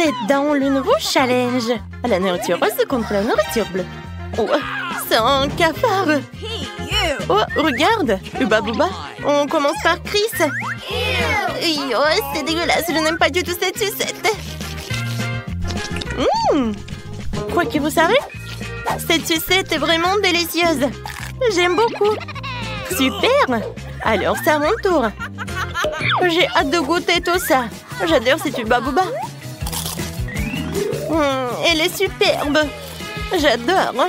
C'est dans le nouveau challenge. La nourriture rose contre la nourriture bleue. Oh, c'est un cafard. Oh, regarde, Hubba Bubba. On commence par Chris. Oh, c'est dégueulasse, je n'aime pas du tout cette sucette. Quoi que vous savez, cette sucette est vraiment délicieuse. J'aime beaucoup. Super. Alors, c'est à mon tour. J'ai hâte de goûter tout ça. J'adore cette Hubba Bubba. Elle est superbe. J'adore.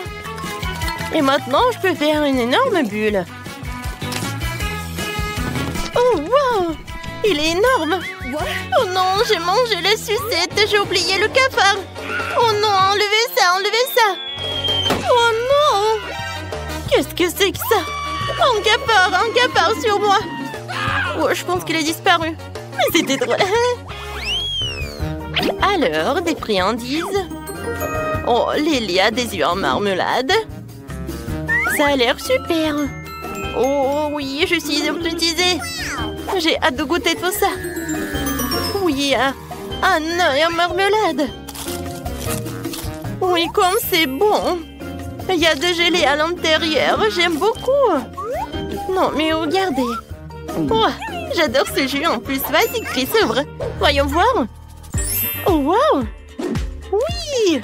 Et maintenant, je peux faire une énorme bulle. Oh, wow! Il est énorme. Oh non, j'ai mangé la sucette. J'ai oublié le cafard. Oh non, enlevez ça, enlevez ça. Oh non! Qu'est-ce que c'est que ça? Un cafard sur moi. Oh, je pense qu'il a disparu. Mais c'était drôle. Alors, des friandises. Oh, Lélia désire marmelade. Ça a l'air super. Oh oui, je suis hypnotisée. J'ai hâte de goûter tout ça. Oui, un œuf en marmelade. Oui, comme c'est bon. Il y a de gelée à l'intérieur. J'aime beaucoup. Non, mais regardez. Oh, j'adore ce jus en plus. Vas-y, Chris, ouvre. Voyons voir. Oh, wow. Oui.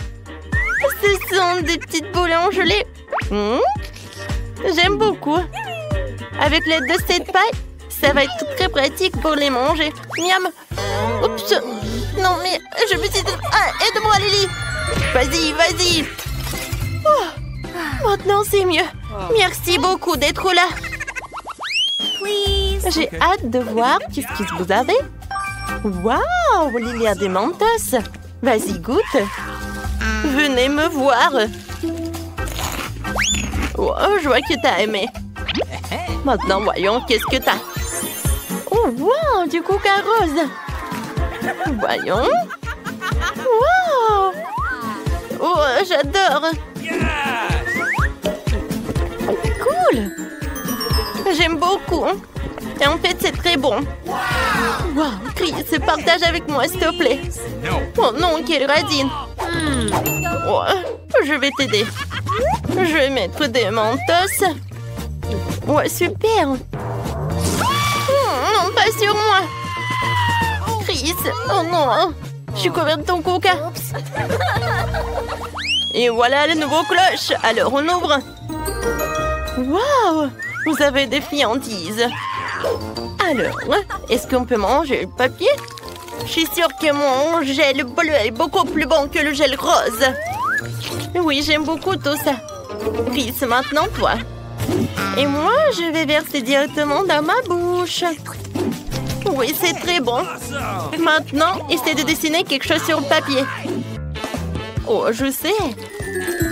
Ce sont des petites boules en gelée. J'aime beaucoup. Avec l'aide de cette paille, ça va être très pratique pour les manger. Miam. Oups. Non, mais je me suis... Ah, aide-moi, Lily. Vas-y, vas-y. Oh, maintenant, c'est mieux. Merci beaucoup d'être là. J'ai hâte de voir qu'est-ce que vous avez. Waouh, il y a des Mentos. Vas-y, goûte. Venez me voir. Oh, je vois que t'as aimé. Maintenant, voyons qu'est-ce que t'as. Oh, wow, du coca rose. Voyons. Wow. Oh, j'adore. Cool. J'aime beaucoup. Et en fait, c'est très bon. Wow, Chris, partage avec moi, s'il te plaît. Oh non, quelle radine. Oh, je vais t'aider. Je vais mettre des Mentos. Ouais, super. Non, pas sur moi. Chris, oh non. Je suis couverte de ton coca. Et voilà le nouveau cloche. Alors, on ouvre. Waouh, vous avez des friandises. Alors, est-ce qu'on peut manger le papier? Je suis sûre que mon gel bleu est beaucoup plus bon que le gel rose. Oui, j'aime beaucoup tout ça. Chris, maintenant toi. Et moi, je vais verser directement dans ma bouche. Oui, c'est très bon. Maintenant, essaie de dessiner quelque chose sur le papier. Oh, je sais.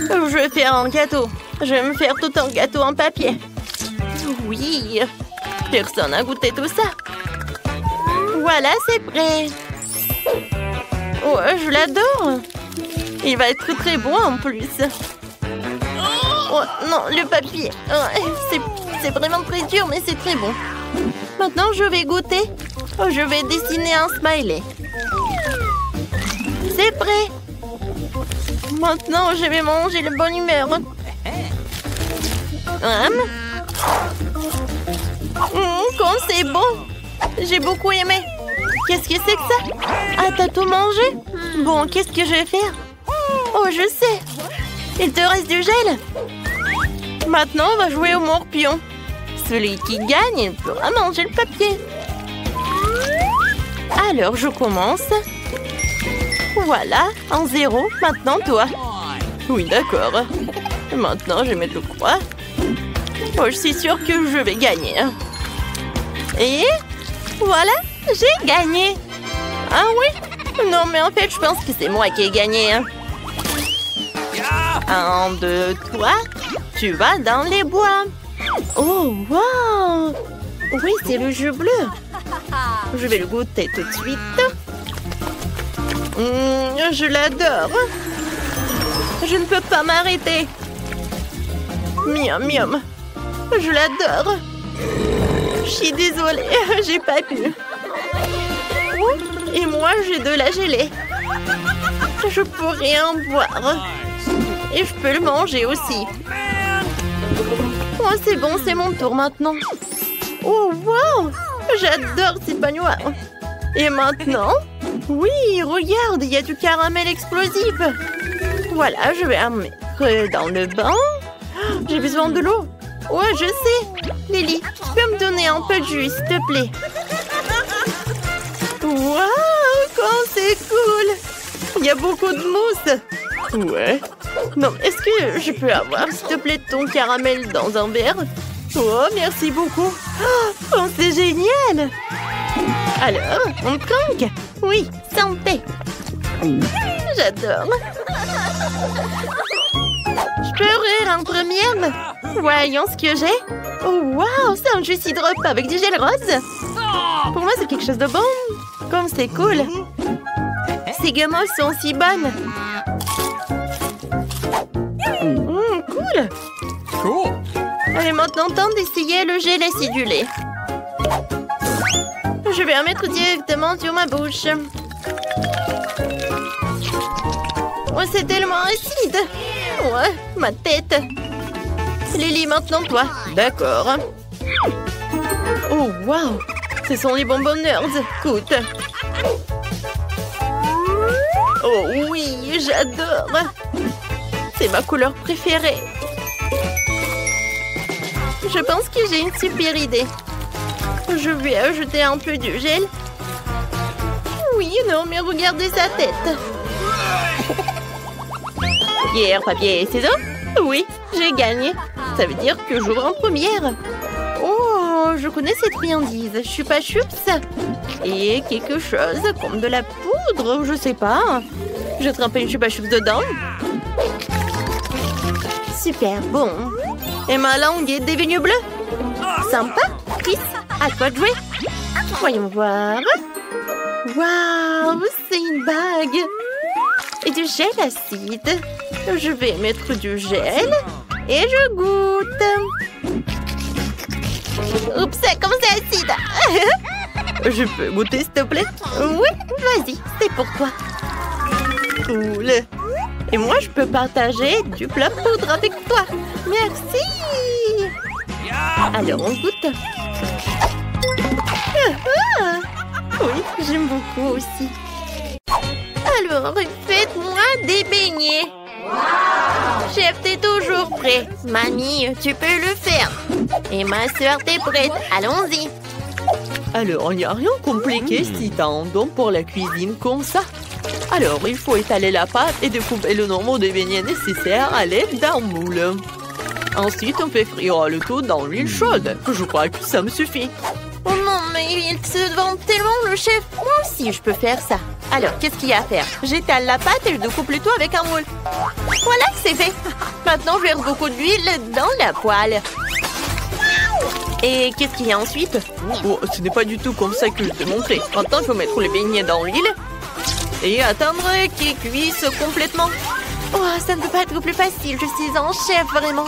Je vais faire un gâteau. Je vais me faire tout un gâteau en papier. Oui. Personne n'a goûté tout ça. Voilà, c'est prêt. Oh, je l'adore. Il va être très bon en plus. Oh non, le papier. C'est vraiment très dur, mais c'est très bon. Maintenant, je vais goûter. Oh, je vais dessiner un smiley. C'est prêt. Maintenant, je vais manger de bonne humeur. Comme c'est bon. J'ai beaucoup aimé. Qu'est-ce que c'est que ça? Ah, t'as tout mangé? Bon, qu'est-ce que je vais faire? Oh, je sais. Il te reste du gel? Maintenant, on va jouer au morpion. Celui qui gagne, il pourra manger le papier. Alors, je commence. Voilà, en 0. Maintenant, toi. Oui, d'accord. Maintenant, je vais mettre le croix. Oh, je suis sûre que je vais gagner. Et voilà, j'ai gagné. Ah oui? Non, mais en fait, je pense que c'est moi qui ai gagné. 1, 2, 3. Tu vas dans les bois. Oh, wow! Oui, c'est le jeu bleu. Je vais le goûter tout de suite. Je l'adore. Je ne peux pas m'arrêter. Miam, miam. Je l'adore. Je suis désolée, j'ai pas pu. Et moi, j'ai de la gelée. Je pourrais en boire. Et je peux le manger aussi. Oh, c'est bon, c'est mon tour maintenant. Oh, wow! J'adore ces pains noirs. Et maintenant? Oui, regarde, il y a du caramel explosif. Voilà, je vais en mettre dans le bain. J'ai besoin de l'eau. Ouais, je sais. Lily, tu peux me donner un peu de jus, s'il te plaît? Waouh, quand c'est cool! Il y a beaucoup de mousse. Ouais. Non, est-ce que je peux avoir, s'il te plaît, ton caramel dans un verre? Oh, merci beaucoup. Oh, c'est génial! Alors, on trinque? Oui, santé! J'adore! Je peux ouvrir en première? Voyons ce que j'ai. Oh, waouh, c'est un jus drop avec du gel rose. Pour moi, c'est quelque chose de bon. Comme c'est cool. Ces gommes sont si bonnes. Cool. Cool. Allez, maintenant, temps d'essayer le gel acidulé. Je vais en mettre directement sur ma bouche. Oh, c'est tellement acide. Ouais, ma tête. Lily, maintenant toi. D'accord. Oh, waouh. Ce sont les bonbons nerds. Écoute. Oh oui, j'adore. C'est ma couleur préférée. Je pense que j'ai une super idée. Je vais ajouter un peu de gel. Oui, non, mais regardez sa tête. Pierre, papier, ciseaux? Oui, j'ai gagné. Ça veut dire que j'ouvre en première. Oh, je connais cette friandise. Je suis pas chups. Et quelque chose comme de la poudre, je sais pas. Je trempe une chupa chups dedans. Super bon. Et ma langue est devenue bleue. Sympa. Chris, à toi de jouer. Voyons voir. Waouh, c'est une bague. Et du gel acide. Je vais mettre du gel. Et je goûte. Oups, comment c'est acide. Je peux goûter, s'il te plaît? Oui, vas-y, c'est pour toi. Cool. Et moi, je peux partager du plat poudre avec toi. Merci. Alors, on goûte. Oui, j'aime beaucoup aussi. Alors, faites-moi des beignets. Chef, t'es toujours prêt. Mamie, tu peux le faire. Et ma soeur, t'es prête. Allons-y. Alors, il n'y a rien de compliqué si t'as un don pour la cuisine comme ça. Alors, il faut étaler la pâte et découper le nombre de beignets nécessaires à l'aide d'un moule. Ensuite, on fait frire le tout dans l'huile chaude. Je crois que ça me suffit. Oh non, mais il se vante tellement, le chef. Moi aussi, je peux faire ça. Alors, qu'est-ce qu'il y a à faire? J'étale la pâte et je découpe le tout avec un moule. Voilà, c'est fait. Maintenant, je verse beaucoup d'huile dans la poêle. Et qu'est-ce qu'il y a ensuite? Oh, ce n'est pas du tout comme ça que je t'ai montré. Maintenant, il faut mettre les beignets dans l'huile et attendre qu'ils cuisent complètement. Oh, ça ne peut pas être plus facile. Je suis un chef, vraiment.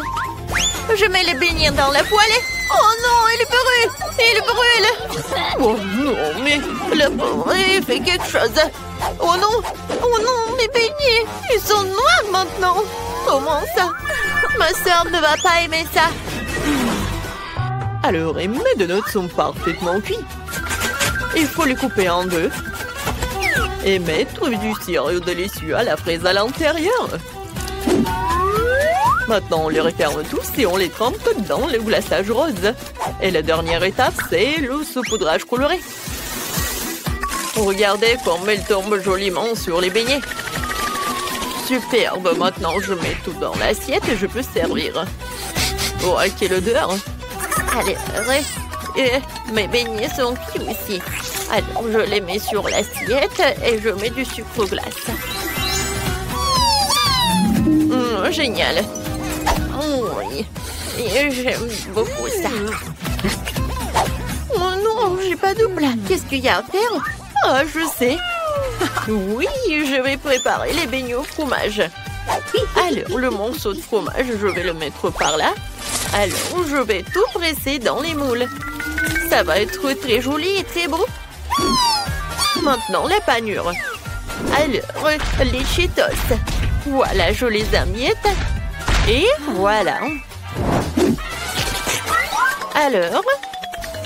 Je mets les beignets dans la poêle et... Oh non, il brûle! Il brûle! Oh non, mais la pauvre fait quelque chose. Oh non, mes beignets, ils sont noirs maintenant. Comment ça? Ma soeur ne va pas aimer ça. Alors, mes donuts sont parfaitement cuits. Il faut les couper en deux. Et mettre du sirop délicieux à la fraise à l'intérieur. Maintenant, on les referme tous et on les trempe dans le glaçage rose. Et la dernière étape, c'est le saupoudrage coloré. Regardez comme elle tombe joliment sur les beignets. Superbe, maintenant je mets tout dans l'assiette et je peux servir. Oh, quelle odeur! Allez, et mes beignets sont cuits aussi. Alors, je les mets sur l'assiette et je mets du sucre glace. Génial! Oui, et j'aime beaucoup ça. Oh non, j'ai pas de plat. Qu'est-ce qu'il y a à faire? Ah, je sais. Oui, je vais préparer les beignets au fromage. Alors, le morceau de fromage, je vais le mettre par là. Alors, je vais tout presser dans les moules. Ça va être très joli et très beau. Maintenant, la panure. Alors, les Cheetos. Voilà, je les émiette. Et voilà. Alors,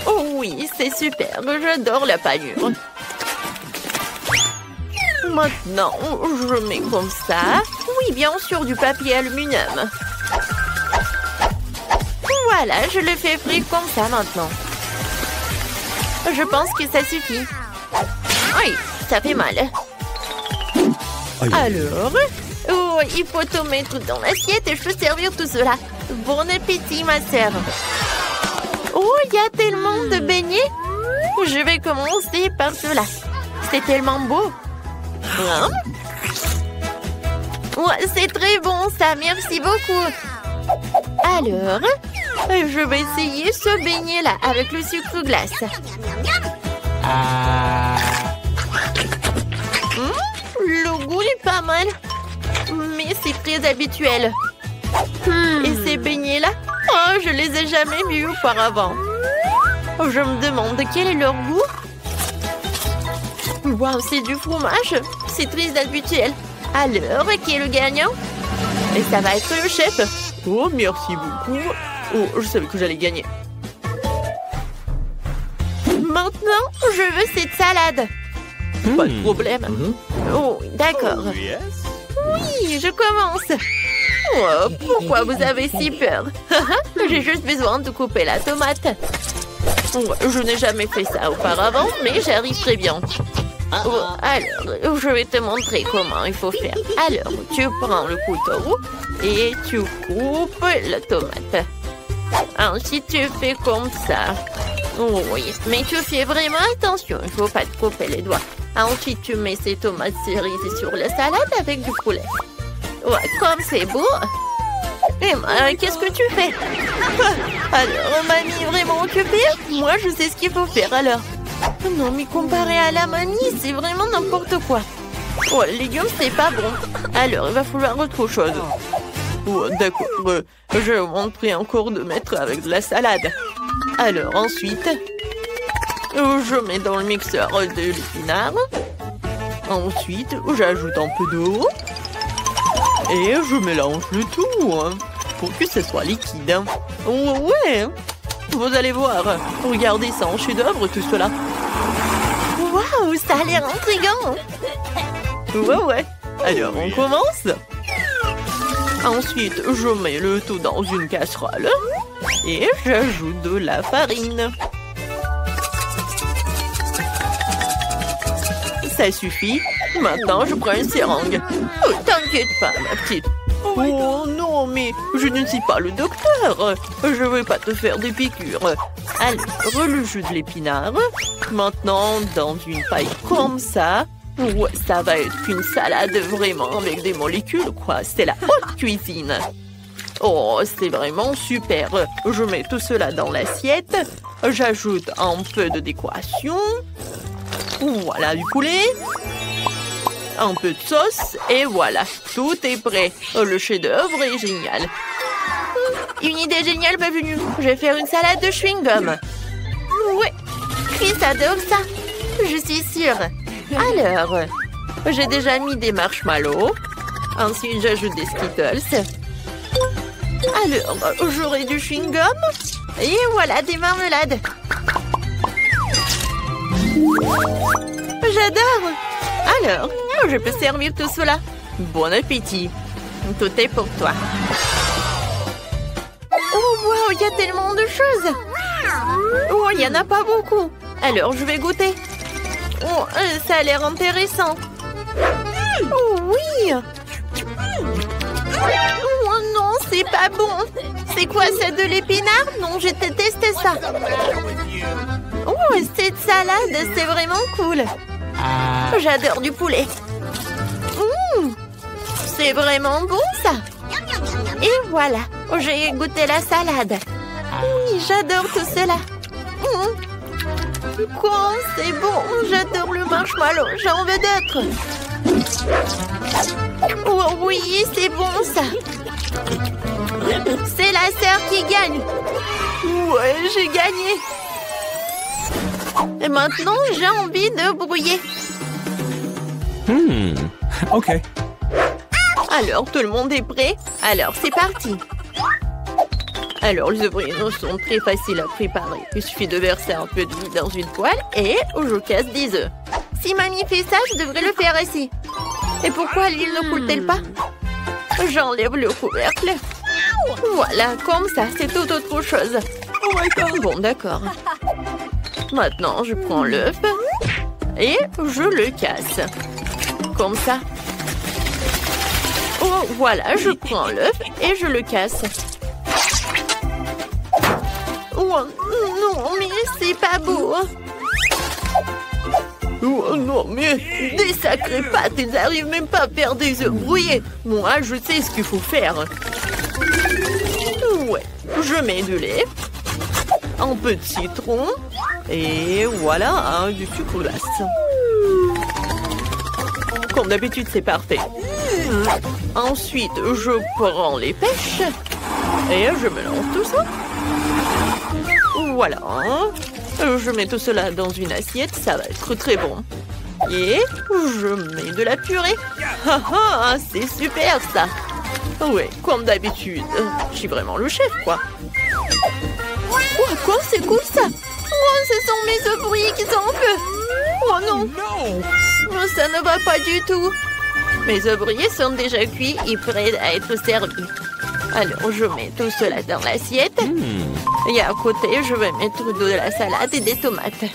oh oui, c'est super. J'adore la panure. Maintenant, je mets comme ça. Oui, bien sûr, du papier aluminium. Voilà, je le fais frire comme ça maintenant. Je pense que ça suffit. Oui, ça fait mal. Alors, oh, il faut tout mettre dans l'assiette et je peux servir tout cela. Bon appétit, ma sœur. Oh, il y a tellement de beignets. Je vais commencer par cela. C'est tellement beau. Hein? Ouais, c'est très bon ça, merci beaucoup. Alors, je vais essayer ce beignet-là avec le sucre glace. Le goût est pas mal, mais c'est très habituel. Et ces beignets-là, oh, je les ai jamais vus auparavant. Je me demande quel est leur goût. Waouh, c'est du fromage. C'est très habituel. Alors, qui est le gagnant? Et ça va être le chef. Oh, merci beaucoup. Oh, je savais que j'allais gagner. Maintenant, je veux cette salade. Pas de problème. Oh, d'accord. Oui, je commence. Oh, pourquoi vous avez si peur? J'ai juste besoin de couper la tomate. Oh, je n'ai jamais fait ça auparavant, mais j'arrive très bien. Oh, alors, je vais te montrer comment il faut faire. Alors, tu prends le couteau et tu coupes la tomate. Ensuite, tu fais comme ça. Oh, oui, mais tu fais vraiment attention, il ne faut pas te couper les doigts. Ensuite, tu mets ces tomates cerises sur la salade avec du poulet. Ouais, comme c'est beau. Emma, qu'est-ce que tu fais? Alors, mamie est vraiment occupée? Moi, je sais ce qu'il faut faire alors. Non, mais comparé à la mamie, c'est vraiment n'importe quoi. Oh, les légumes, c'est pas bon. Alors, il va falloir autre chose. Oh, d'accord. Je vais vous montrer encore de mettre avec de la salade. Alors, ensuite, je mets dans le mixeur de l'épinard. Ensuite, j'ajoute un peu d'eau. Et je mélange le tout pour que ce soit liquide. Oh, ouais. Vous allez voir. Regardez ça en chef-d'œuvre, tout cela. Waouh, ça a l'air intriguant. Ouais. Alors, on commence. Ensuite, je mets le tout dans une casserole. Et j'ajoute de la farine. Ça suffit. Maintenant, je prends une seringue. Oh, t'inquiète pas, ma petite. Oh non, mais je ne suis pas le docteur. Je ne vais pas te faire des piqûres. Alors, le jus de l'épinard. Maintenant, dans une paille comme ça. Ouais, ça va être une salade vraiment avec des molécules, quoi. C'est la haute cuisine. Oh, c'est vraiment super. Je mets tout cela dans l'assiette. J'ajoute un peu de décoration. Voilà du poulet. Un peu de sauce et voilà, tout est prêt. Le chef-d'œuvre est génial. Une idée géniale m'est venue. Je vais faire une salade de chewing-gum. Ouais, Chris adore ça. Je suis sûre. Alors, j'ai déjà mis des marshmallows. Ensuite, j'ajoute des Skittles. Alors, j'aurai du chewing-gum. Et voilà, des marmelades. J'adore. Alors, je peux servir tout cela. Bon appétit. Tout est pour toi. Oh, wow, il y a tellement de choses. Oh, il n'y en a pas beaucoup. Alors, je vais goûter. Oh, ça a l'air intéressant. Oh, oui. Oh non, c'est pas bon. C'est quoi, c'est de l'épinard? Non, je déteste ça. Oh, cette salade, c'est vraiment cool. J'adore du poulet. C'est vraiment bon, ça. Et voilà, j'ai goûté la salade. Oui, j'adore tout cela. Quoi, c'est bon. J'adore le marshmallow. J'en veux d'autres. Oh oui, c'est bon, ça. C'est la sœur qui gagne. Ouais, j'ai gagné. Et maintenant, j'ai envie de brouiller. Ok. Alors, tout le monde est prêt? Alors, c'est parti. Alors, les ouvriers sont très faciles à préparer. Il suffit de verser un peu d'huile dans une poêle et je casse des œufs. Si mamie fait ça, je devrais le faire aussi. Et pourquoi l'huile ne coule-t-elle pas? J'enlève le couvercle. Voilà, comme ça, c'est tout autre chose. Oh my God. Bon, d'accord. Maintenant, je prends l'œuf et je le casse. Comme ça. Oh, voilà, je prends l'œuf et je le casse. Oh non, mais c'est pas beau. Oh non, mais des sacrées pâtes, ils n'arrivent même pas à faire des œufs brouillés. Moi, je sais ce qu'il faut faire. Ouais, je mets du lait, un peu de citron et voilà, du sucre glace. Comme d'habitude, c'est parfait. Ensuite, je prends les pêches et je mélange tout ça. Voilà. Je mets tout cela dans une assiette, ça va être très bon. Et je mets de la purée. Ah ah, c'est super ça. Oui, comme d'habitude. Je suis vraiment le chef, quoi. Oh, quoi, c'est cool ça. Oh, ce sont mes œufs brouillés qui sont en feu. Oh non. Oh, ça ne va pas du tout. Mes œufs brouillés sont déjà cuits et prêts à être servis. Alors, je mets tout cela dans l'assiette. Et à côté, je vais mettre de la salade et des tomates.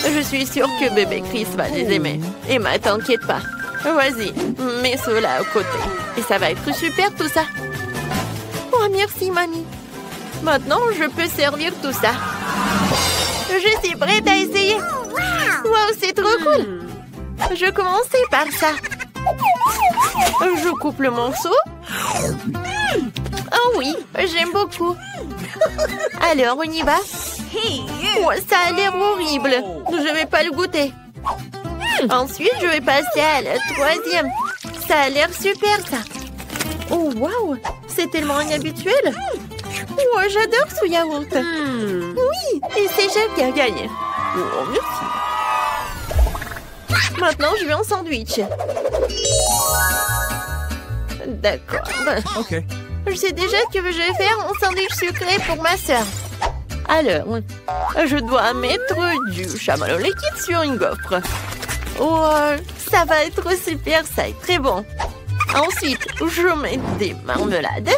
Je suis sûre que bébé Chris va les aimer. Emma, t'inquiète pas. Vas-y, mets cela à côté. Et ça va être super tout ça. Oh, merci, mamie. Maintenant, je peux servir tout ça. Je suis prête à essayer. Wow, c'est trop cool. Je commençais par ça. Je coupe le morceau. Oh oui, j'aime beaucoup. Alors, on y va? Oh, ça a l'air horrible. Je vais pas le goûter. Ensuite, je vais passer à la troisième. Ça a l'air super, ça. Oh, waouh, c'est tellement inhabituel. Oh, j'adore ce yaourt. Oui, et c'est Jeff qui a gagné. Oh, merci. Maintenant, je vais en sandwich. D'accord. Ok. Je sais déjà que je vais faire un sandwich sucré pour ma sœur. Alors, je dois mettre du chamallow liquide sur une gaufre. Oh, ça va être super, ça est très bon. Ensuite, je mets des marmelades.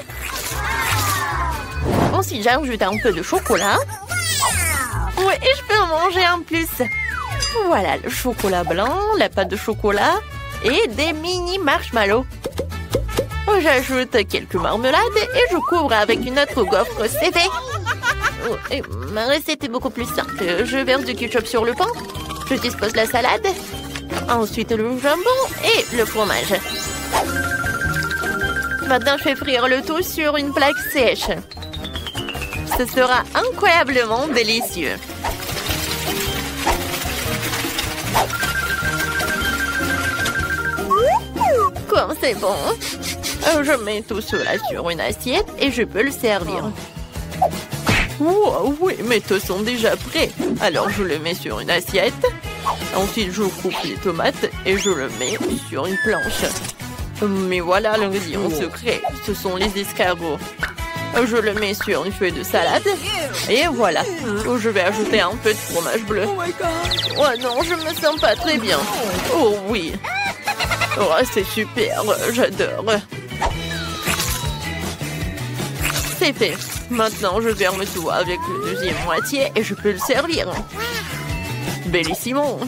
Ensuite, j'ajoute un peu de chocolat. Ouais, et je peux en manger en plus. Voilà, le chocolat blanc, la pâte de chocolat et des mini marshmallows. J'ajoute quelques marmelades et je couvre avec une autre gaufre, c'est fait. Oh, et ma recette est beaucoup plus simple. Je verse du ketchup sur le pain, je dispose la salade, ensuite le jambon et le fromage. Maintenant, je fais frire le tout sur une plaque sèche. Ce sera incroyablement délicieux. Comme c'est bon. Je mets tout cela sur une assiette et je peux le servir. Oh, oui, mes toasts sont déjà prêts. Alors, je le mets sur une assiette. Ensuite, je coupe les tomates et je le mets sur une planche. Mais voilà l'ingrédient secret. Ce sont les escargots. Je le mets sur une feuille de salade. Et voilà. Je vais ajouter un peu de fromage bleu. Oh non, je me sens pas très bien. Oh oui. Oh, c'est super. J'adore. C'est fait. Maintenant, je ferme tout avec le deuxième moitié et je peux le servir. Bellissimo.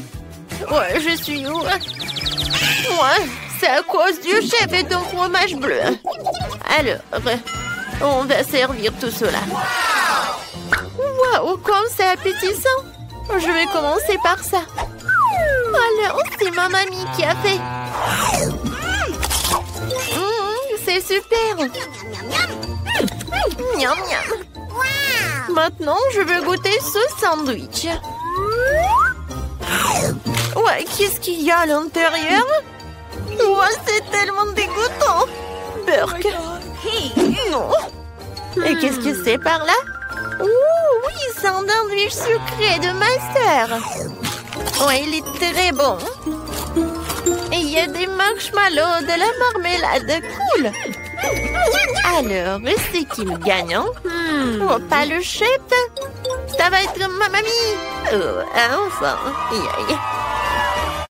Ouais, je suis où? Ouais, c'est à cause du chef et ton fromage bleu. Alors, on va servir tout cela. Waouh, comme c'est appétissant. Je vais commencer par ça. Alors, c'est ma mamie qui a fait. C'est super. Miam, miam. Maintenant, je veux goûter ce sandwich. Ouais, qu'est-ce qu'il y a à l'intérieur? Ouais, c'est tellement dégoûtant. Burk. Non. Et qu'est-ce que c'est par là? Oh, oui, c'est un sandwich sucré de ma sœur. Oh, il est très bon. Et il y a des marshmallows, de la marmelade. Cool. Alors, c'est qui le gagnant? Oh, pas le chef. Ça va être ma mamie. Oh, enfin. Aïe, aïe.